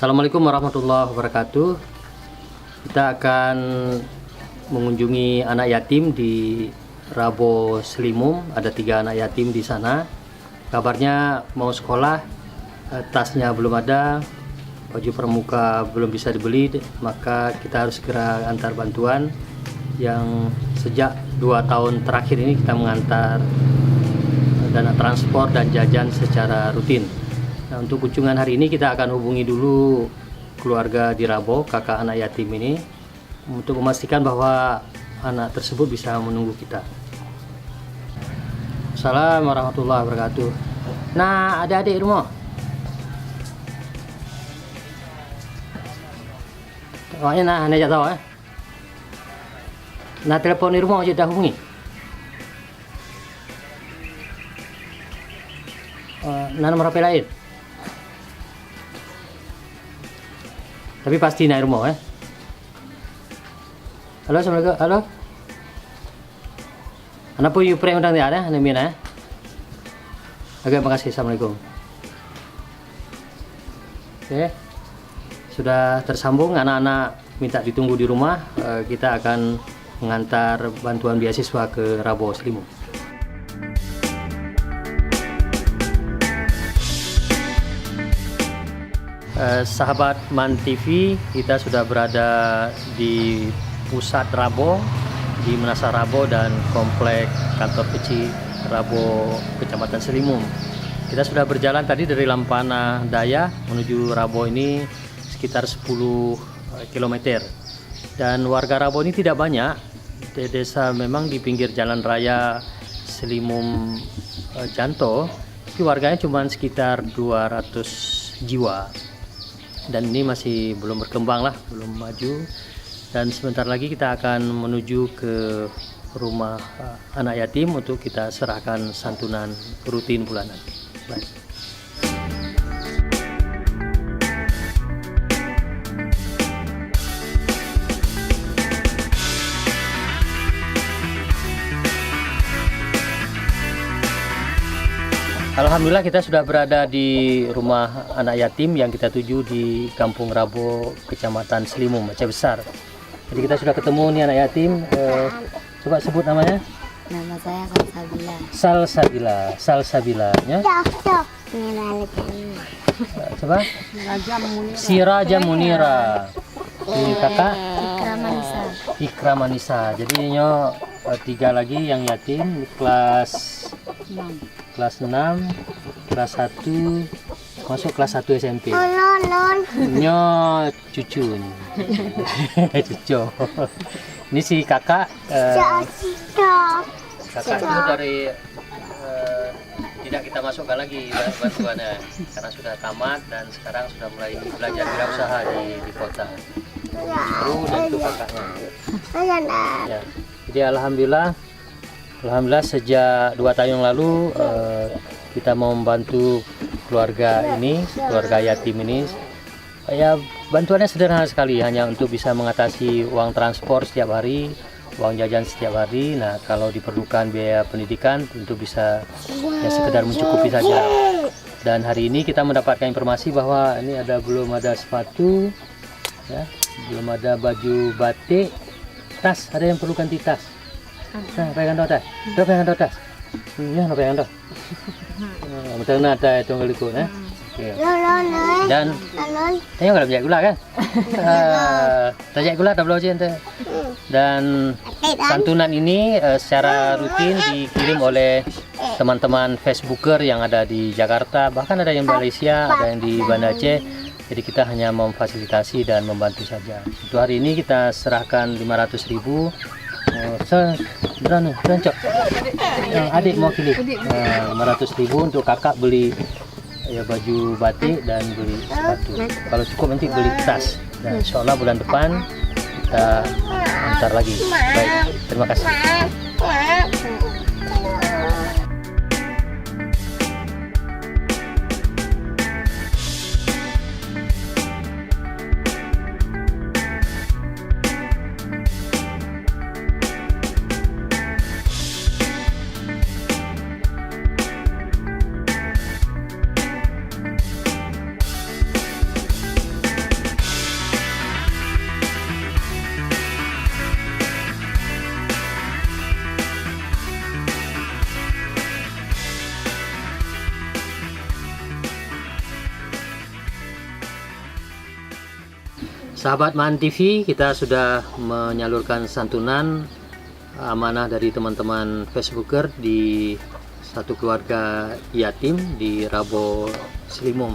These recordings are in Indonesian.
Assalamualaikum warahmatullahi wabarakatuh. Kita akan mengunjungi anak yatim di Rabo Selimum. Ada 3 anak yatim di sana. Kabarnya mau sekolah, tasnya belum ada, baju pramuka belum bisa dibeli, maka kita harus segera antar bantuan. Yang sejak 2 tahun terakhir ini kita mengantar dana transport dan jajan secara rutin. Nah, untuk kunjungan hari ini kita akan hubungi dulu keluarga di Rabo, kakak anak yatim ini, untuk memastikan bahwa anak tersebut bisa menunggu kita. Assalamualaikum warahmatullahi wabarakatuh. Nah, adik-adik rumah. Awaknya nah jatuh eh. Nah, telepon di rumah aja dah hubungi. Nah, nomor HP lain. Tapi pasti naik rumah eh. Halo, assalamualaikum. Halo. Anak pun you prank undang dia ada, anak mina. Oke, makasih. Assalamualaikum. Oke. Sudah tersambung, anak-anak minta ditunggu di rumah. Kita akan mengantar bantuan beasiswa ke Rabo Selimum. Sahabat MAN TV, kita sudah berada di pusat Rabo, di Menasah Rabo dan komplek kantor kecil Rabo Kecamatan Selimum. Kita sudah berjalan tadi dari Lampana Daya menuju Rabo ini sekitar 10 km. Dan warga Rabo ini tidak banyak. Desa memang di pinggir jalan raya Selimum Janto, tapi warganya cuma sekitar 200 jiwa. Dan ini masih belum berkembang lah, belum maju. Dan sebentar lagi kita akan menuju ke rumah anak yatim untuk kita serahkan santunan rutin bulanan. Baik. Alhamdulillah kita sudah berada di rumah anak yatim yang kita tuju di Kampung Rabo, Kecamatan Selimum, Aceh Besar. Jadi kita sudah ketemu nih anak yatim. Coba sebut namanya. Nama saya Salsabila. Salsabila. Salsabila. Ya? Coba. Si Raja Munira. Ini kakak. Ikramanisa. Ikramanisa. Jadi ini 3 lagi yang yatim kelas 6, kelas 1, masuk kelas 1 SMP. Nyo cucu nih. Cucu. Ini si kakak. Kakak itu dari tidak kita masukkan lagi bantuannya karena sudah tamat dan sekarang sudah mulai belajar wirausaha di kota. Dan itu kakaknya. Ya. Jadi alhamdulillah sejak 2 tahun yang lalu kita mau membantu keluarga yatim ini. Ya, bantuannya sederhana sekali, hanya untuk bisa mengatasi uang transport setiap hari, uang jajan setiap hari. Nah, kalau diperlukan biaya pendidikan tentu bisa ya sekedar mencukupi saja. Dan hari ini kita mendapatkan informasi bahwa ini belum ada sepatu, ya, belum ada baju batik, tas, ada yang perlu ganti tas. Nah, pegang tas. Pegang tas. Ya, pegang tas. Betul nak ada itu ngeliku, eh. Dan tanya kalau banyak gula kan? Tanya gula tak boleh macam. Dan santunan ini secara rutin dikirim oleh teman-teman Facebooker yang ada di Jakarta, bahkan ada yang di Malaysia, ada yang di Banda Aceh. Jadi kita hanya memfasilitasi dan membantu saja. Untuk hari ini kita serahkan 500.000. Cok. Adik mau pilih 500.000 untuk kakak beli ya baju batik dan beli sepatu. Kalau cukup nanti beli tas. Dan insya Allah bulan depan kita antar lagi. Baik, terima kasih. Sahabat MAN TV, kita sudah menyalurkan santunan amanah dari teman-teman Facebooker di satu keluarga yatim di Rabo Selimum.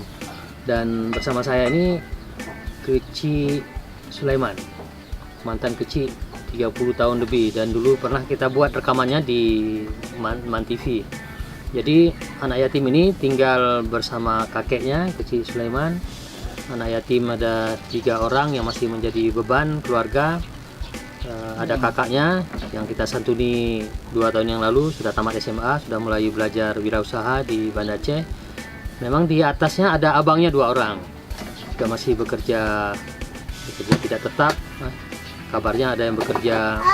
Dan bersama saya ini Keci Sulaiman, mantan Keci 30 tahun lebih, dan dulu pernah kita buat rekamannya di MAN TV. Jadi anak yatim ini tinggal bersama kakeknya Keci Sulaiman. Anak yatim ada 3 orang yang masih menjadi beban keluarga. Ada kakaknya yang kita santuni 2 tahun yang lalu, sudah tamat SMA, sudah mulai belajar wirausaha di Banda Aceh. Memang di atasnya ada abangnya 2 orang, juga masih bekerja tidak tetap. Kabarnya ada yang bekerja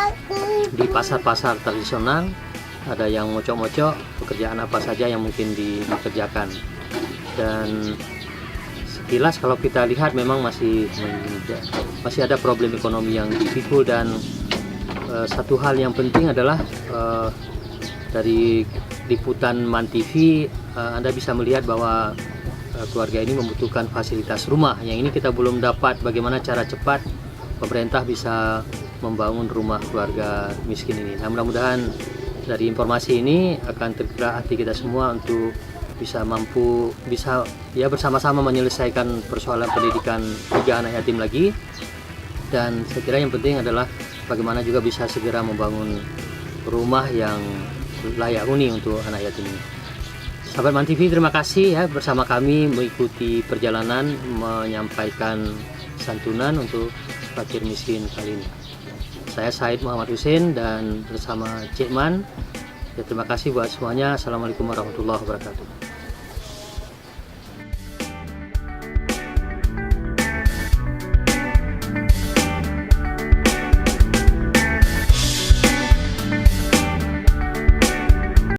di pasar-pasar tradisional, ada yang mocok-mocok, pekerjaan apa saja yang mungkin dikerjakan. Dan sekilas kalau kita lihat memang masih ada problem ekonomi yang dipikul. Dan satu hal yang penting adalah dari liputan MAN TV Anda bisa melihat bahwa keluarga ini membutuhkan fasilitas rumah. Yang ini kita belum dapat bagaimana cara cepat pemerintah bisa membangun rumah keluarga miskin ini. Nah, mudah-mudahan dari informasi ini akan tergerak hati kita semua untuk bisa bersama-sama menyelesaikan persoalan pendidikan 3 anak yatim lagi. Dan saya kira yang penting adalah bagaimana juga bisa segera membangun rumah yang layak huni untuk anak yatim ini. Sahabat MAN TV, terima kasih ya bersama kami mengikuti perjalanan menyampaikan santunan untuk fakir miskin kali ini. Saya Said Muhammad Hussein dan bersama Cik MAN. Ya, terima kasih buat semuanya. Assalamualaikum warahmatullahi wabarakatuh.